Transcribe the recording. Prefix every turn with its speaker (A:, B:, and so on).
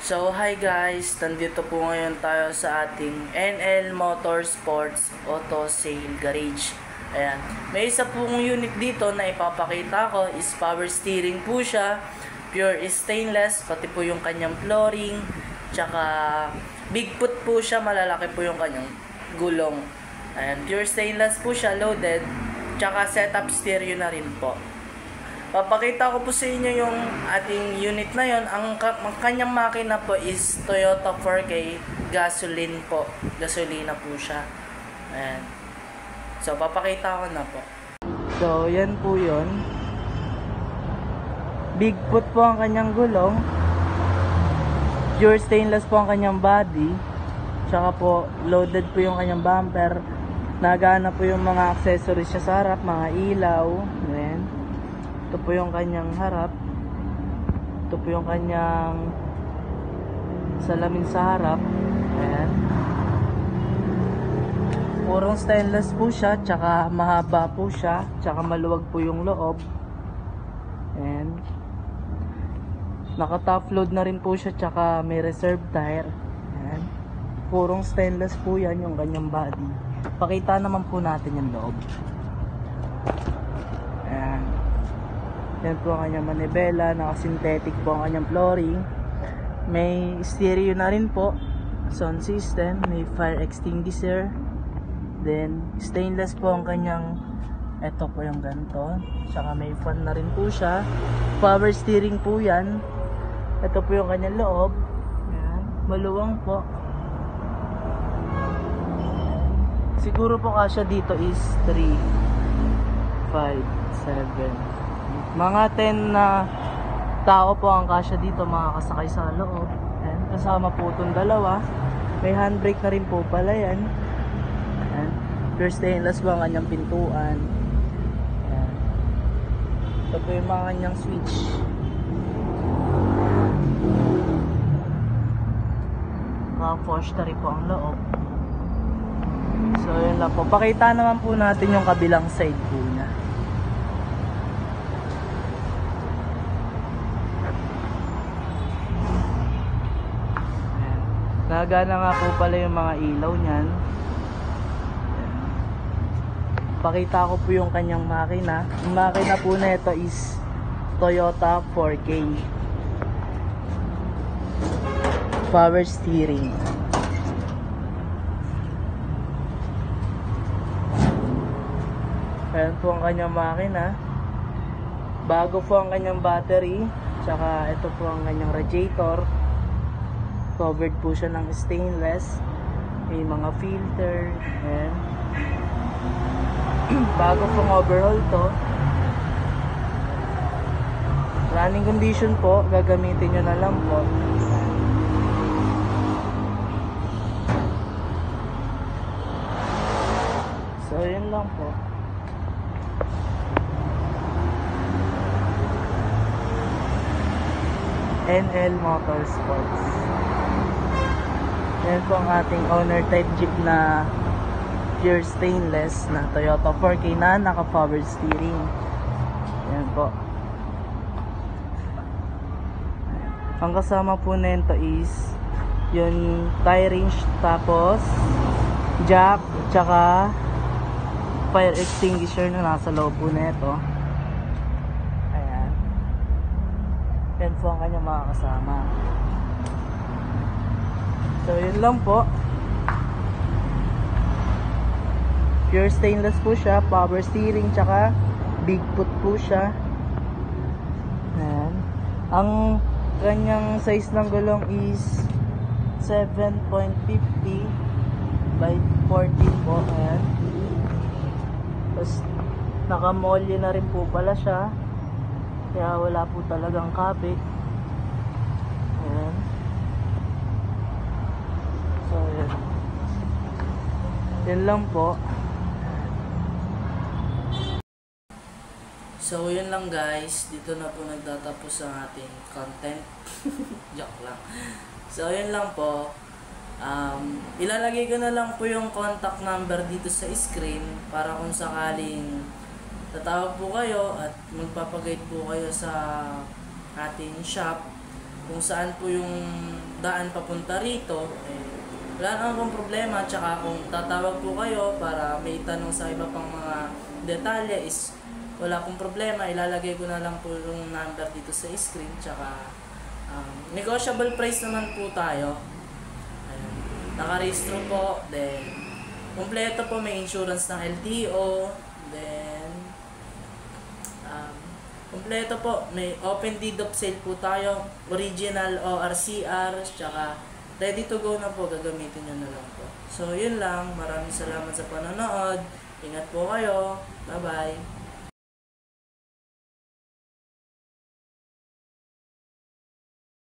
A: So, hi guys! Nandito po ngayon tayo sa ating NL Motorsports Auto Sale Garage. Ayan. May isa pong unit dito na ipapakita ko is power steering po siya. Pure stainless, pati po yung kanyang flooring. Tsaka Bigfoot po siya, malalaki po yung kanyang gulong. Ayan. Pure stainless po siya, loaded. Tsaka setup stereo na rin po. Papakita ko po sa inyo yung ating unit na yon. Ang kanyang makina po is Toyota 4K gasoline po. Gasolina po siya. Ayan. So, papakita ko na po. So, yan po yun. Bigfoot po ang kanyang gulong. Pure stainless po ang kanyang body. Tsaka po, loaded po yung kanyang bumper. Nagana po yung mga accessories siya sa harap. Mga ilaw. Ayan. Ito po yung kanyang harap. Ito po yung kanyang salamin sa harap. Ayan. Purong stainless po siya. Tsaka mahaba po siya. Tsaka maluwag po yung loob. Ayan. Naka-top load na rin po siya. Tsaka may reserve tire. Ayan. Purong stainless po yan yung kanyang body. Pakita naman po natin yung loob. Ayan. Yan po ang kanyang manibela, naka-synthetic po ang kanyang flooring. May stereo na rin po, sound system, may fire extinguisher. Then stainless po ang kanyang, eto po yung ganito. Tsaka may fan na rin po siya. Power steering po yan. Ito po yung kanyang loob. Ayan. Maluwang po. Siguro po kasya dito is 3, 5, 7, mga 10 na tao po ang kasya dito makakasakay sa loob. Ayan, kasama po itong dalawa. May handbrake na rin po pala yan. Ayan, pure stainless po ang kanyang pintuan. Ayan. Ito po yung mga kanyang switch. Naka-forge na rin po ang loob. So yun lang po. Pakita naman po natin yung kabilang side po niya. Nagana nga po pala yung mga ilaw niyan. Pakita ko po yung kanyang makina. Yung makina po na ito is Toyota 4K. Power steering. Ayan po ang kanyang makina. Bago po ang kanyang battery. Tsaka ito po ang kanyang radiator. Covered po siya ng stainless. May mga filter. Ayan. Bago pong overhaul to. Running condition po. Gagamitin nyo na lang po. So yun lang po. NL Motorsports. Yan po ang ating owner type jeep na pure stainless na Toyota 4K na naka power steering. Yan po. Ang kasama po nito is yung tire range, tapos jack, tsaka fire extinguisher na nasa loob po nito. Ayan. Yan po ang kanyang mga kasama. So yun lang po. Pure stainless po siya, power steering, tsaka Bigfoot po siya. Ayan. Ang kanyang size ng gulong is 7.50 by 14 po. Ayan. Tapos nakamolye na rin po pala siya, kaya wala po talagang kabit. Ayan. So yun lang po. So yun lang guys, dito na po nagtatapos ang ating content. Joke lang. So yun lang po. Ilalagay ko na lang po yung contact number dito sa screen para kung sakaling tatawag po kayo at magpapaguide po kayo sa ating shop, kung saan po yung daan papunta rito, wala naman pong problema. Tsaka kung tatawag po kayo para may tanong sa iba pang mga detalye is wala pong problema. Ilalagay ko na lang po yung number dito sa screen. Tsaka negotiable price naman po tayo. Ayan. Nakarehistro po. Then kompleto po, may insurance ng LTO. Then kompleto po, may open deed of sale po tayo, original ORCR, tsaka ready to go na po, gagamitin nyo na lang po. So yun lang, maraming salamat sa panonood, ingat po kayo, bye bye.